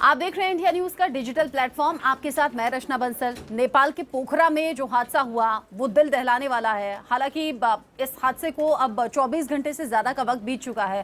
आप देख रहे हैं इंडिया न्यूज का डिजिटल प्लेटफॉर्म। आपके साथ मैं रचना बंसल। नेपाल के पोखरा में जो हादसा हुआ वो दिल दहलाने वाला है। हालांकि इस हादसे को अब 24 घंटे से ज्यादा का वक्त बीत चुका है।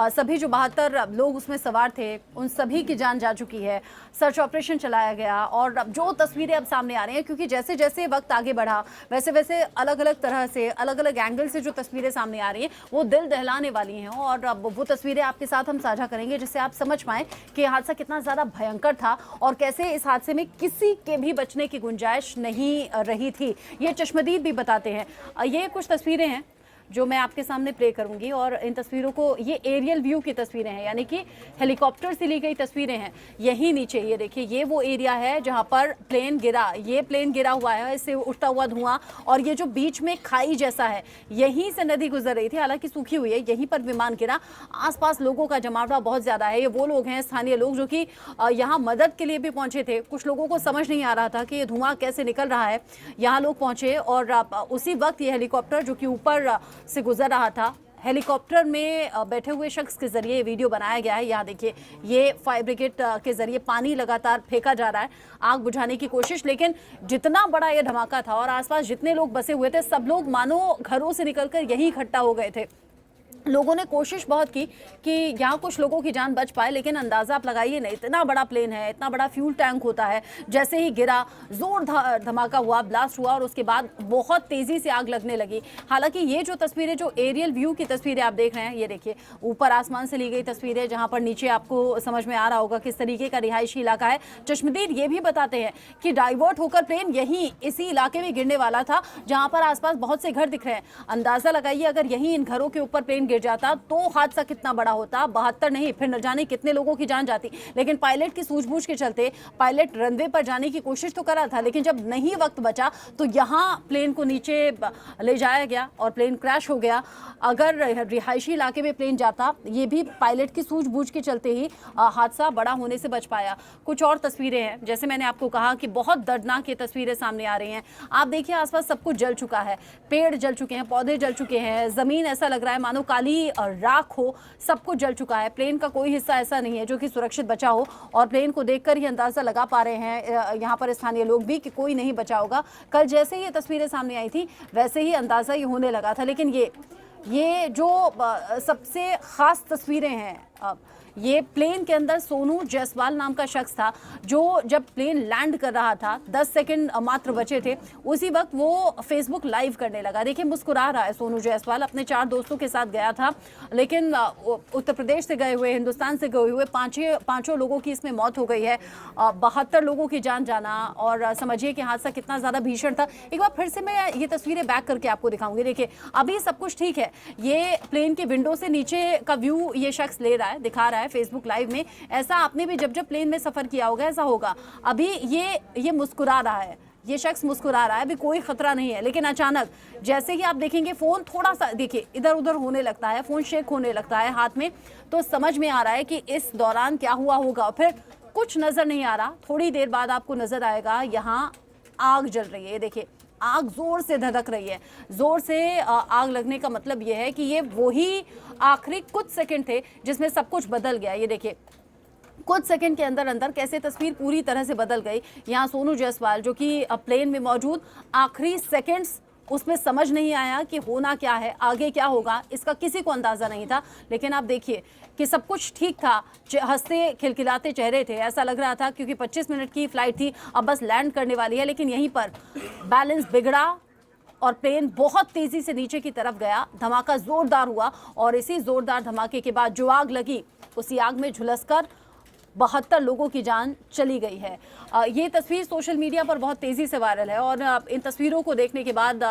सभी जो 72 लोग उसमें सवार थे उन सभी की जान जा चुकी है। सर्च ऑपरेशन चलाया गया और जो तस्वीरें अब सामने आ रही हैं, क्योंकि जैसे जैसे वक्त आगे बढ़ा वैसे वैसे अलग अलग तरह से अलग अलग एंगल से जो तस्वीरें सामने आ रही हैं वो दिल दहलाने वाली हैं। और अब वो तस्वीरें आपके साथ हम साझा करेंगे जिससे आप समझ पाएं कि हादसा कितना ज्यादा भयंकर था और कैसे इस हादसे में किसी के भी बचने की गुंजाइश नहीं रही थी। ये चश्मदीद भी बताते हैं। ये कुछ तस्वीरें हैं जो मैं आपके सामने प्ले करूंगी और इन तस्वीरों को, ये एरियल व्यू की तस्वीरें हैं, यानी कि हेलीकॉप्टर से ली गई तस्वीरें हैं। यही नीचे ये देखिए, ये वो एरिया है जहां पर प्लेन गिरा। ये प्लेन गिरा हुआ है, इससे उठता हुआ धुआं, और ये जो बीच में खाई जैसा है यहीं से नदी गुजर रही थी, हालांकि सूखी हुई है। यहीं पर विमान गिरा। आसपास लोगों का जमावड़ा बहुत ज्यादा है। ये वो लोग हैं, स्थानीय लोग, जो कि यहाँ मदद के लिए भी पहुंचे थे। कुछ लोगों को समझ नहीं आ रहा था कि ये धुआं कैसे निकल रहा है। यहाँ लोग पहुंचे और उसी वक्त ये हेलीकॉप्टर जो कि ऊपर से गुजर रहा था, हेलीकॉप्टर में बैठे हुए शख्स के जरिए ये वीडियो बनाया गया है। यहाँ देखिए, ये फायर ब्रिगेड के जरिए पानी लगातार फेंका जा रहा है, आग बुझाने की कोशिश। लेकिन जितना बड़ा ये धमाका था और आसपास जितने लोग बसे हुए थे, सब लोग मानो घरों से निकलकर यहीं इकट्ठा हो गए थे। लोगों ने कोशिश बहुत की कि यहाँ कुछ लोगों की जान बच पाए, लेकिन अंदाजा आप लगाइए ना, इतना बड़ा प्लेन है, इतना बड़ा फ्यूल टैंक होता है, जैसे ही गिरा जोर धमाका हुआ, ब्लास्ट हुआ और उसके बाद बहुत तेजी से आग लगने लगी। हालांकि ये जो तस्वीरें, जो एरियल व्यू की तस्वीरें आप देख रहे हैं, ये देखिए ऊपर आसमान से ली गई तस्वीरें, जहाँ पर नीचे आपको समझ में आ रहा होगा किस तरीके का रिहायशी इलाका है। चश्मदीद ये भी बताते हैं कि डाइवर्ट होकर प्लेन यही इसी इलाके में गिरने वाला था, जहाँ पर आसपास बहुत से घर दिख रहे हैं। अंदाजा लगाइए, अगर यही इन घरों के ऊपर प्लेन गिर जाता तो हादसा कितना बड़ा होता। 72 नहीं, फिर न जाने कितने लोगों की जान जाती। लेकिन पायलट की सूझबूझ के चलते पायलट रनवे पर जाने की कोशिश तो कर रहा था, लेकिन जब नहीं वक्त बचा तो यहां प्लेन को नीचे ले जाया गया और प्लेन क्रैश हो गया। अगर रिहायशी इलाके में प्लेन जाता, ये भी पायलट की सूझबूझ के चलते ही हादसा बड़ा होने से बच पाया। कुछ और तस्वीरें हैं, जैसे मैंने आपको कहा कि बहुत दर्दनाक ये तस्वीरें सामने आ रही हैं। आप देखिए, आसपास सब कुछ जल चुका है, पेड़ जल चुके हैं, पौधे जल चुके हैं, जमीन ऐसा लग रहा है मानो काली राख हो, सब कुछ जल चुका है। प्लेन का कोई हिस्सा ऐसा नहीं है जो कि सुरक्षित बचा हो, और प्लेन को देखकर ही अंदाजा लगा पा रहे हैं यहाँ पर स्थानीय लोग भी कि कोई नहीं बचा होगा। कल जैसे ही ये तस्वीरें सामने आई थी वैसे ही अंदाजा ये होने लगा था। लेकिन ये जो सबसे खास तस्वीरें हैं, ये प्लेन के अंदर सोनू जायसवाल नाम का शख्स था, जो जब प्लेन लैंड कर रहा था, 10 सेकंड मात्र बचे थे, उसी वक्त वो फेसबुक लाइव करने लगा। देखिए, मुस्कुरा रहा है सोनू जायसवाल। अपने 4 दोस्तों के साथ गया था, लेकिन उत्तर प्रदेश से गए हुए, हिंदुस्तान से गए हुए पांचों लोगों की इसमें मौत हो गई है। 72 लोगों की जान जाना, और समझिए कि हादसा कितना ज़्यादा भीषण था। एक बार फिर से मैं ये तस्वीरें बैक करके आपको दिखाऊंगी। देखिए, अभी सब कुछ ठीक है। ये प्लेन के विंडो से नीचे का व्यू ये शख्स ले रहा है, दिखा रहा है फेसबुक लाइव में। ऐसा आपने भी जब प्लेन में सफर किया होगा, ऐसा होगा। अभी ये मुस्कुरा रहा है, ये शख्स मुस्कुरा रहा है, अभी कोई खतरा नहीं है। लेकिन अचानक जैसे ही आप देखेंगे फोन थोड़ा सा, देखिए, इधर उधर होने लगता है, फोन शेक होने लगता है हाथ में, तो समझ में आ रहा है कि इस दौरान क्या हुआ होगा। फिर कुछ नजर नहीं आ रहा, थोड़ी देर बाद आपको नजर आएगा यहाँ आग जल रही है। ये देखिए, आग जोर से धधक रही है। जोर से आग लगने का मतलब यह है कि ये वही आखिरी कुछ सेकंड थे जिसमें सब कुछ बदल गया। ये देखिए, कुछ सेकंड के अंदर अंदर कैसे तस्वीर पूरी तरह से बदल गई। यहाँ सोनू जायसवाल, जो कि प्लेन में मौजूद, आखिरी सेकंड्स उसमें समझ नहीं आया कि होना क्या है, आगे क्या होगा, इसका किसी को अंदाजा नहीं था। लेकिन आप देखिए कि सब कुछ ठीक था, हंसते खिलखिलाते चेहरे थे, ऐसा लग रहा था, क्योंकि 25 मिनट की फ्लाइट थी, अब बस लैंड करने वाली है। लेकिन यहीं पर बैलेंस बिगड़ा और प्लेन बहुत तेजी से नीचे की तरफ गया। धमाका जोरदार हुआ और इसी जोरदार धमाके के बाद जो आग लगी, उसी आग में झुलसकर 72 लोगों की जान चली गई है। ये तस्वीर सोशल मीडिया पर बहुत तेज़ी से वायरल है और इन तस्वीरों को देखने के बाद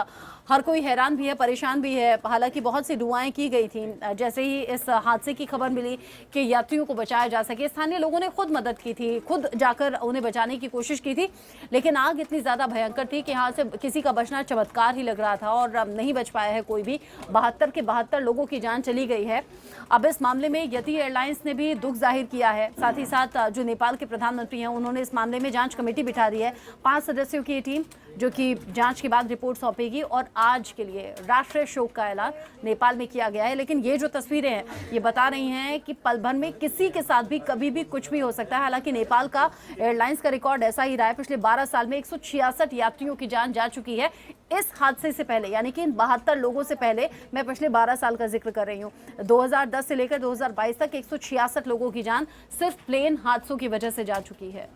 हर कोई हैरान भी है, परेशान भी है। हालांकि बहुत सी दुआएं की गई थी जैसे ही इस हादसे की खबर मिली कि यात्रियों को बचाया जा सके। स्थानीय लोगों ने खुद मदद की थी, खुद जाकर उन्हें बचाने की कोशिश की थी, लेकिन आग इतनी ज़्यादा भयंकर थी कि यहाँ से किसी का बचना चमत्कार ही लग रहा था और नहीं बच पाया है कोई भी। 72 के 72 लोगों की जान चली गई है। अब इस मामले में यति एयरलाइंस ने भी दुख जाहिर किया है। साथ ही साथ जो नेपाल के प्रधानमंत्री हैं, उन्होंने इस मामले में जांच कमेटी बिठा दी है। 5 सदस्यों की टीम जो कि जांच के बाद रिपोर्ट सौंपेगी और आज के लिए राष्ट्रीय शोक का ऐलान नेपाल में किया गया है। लेकिन ये जो तस्वीरें हैं ये बता रही हैं कि पल भर में किसी के साथ भी कभी भी कुछ भी हो सकता है। हालांकि नेपाल का एयरलाइंस का रिकॉर्ड ऐसा ही रहा है, पिछले 12 साल में 166 यात्रियों की जान जा चुकी है। इस हादसे से पहले यानी कि इन 72 लोगों से पहले मैं पिछले 12 साल का जिक्र कर रही हूँ, 2010 से लेकर 2022 तक 166 लोगों की जान सिर्फ प्लेन हादसों की वजह से जा चुकी है।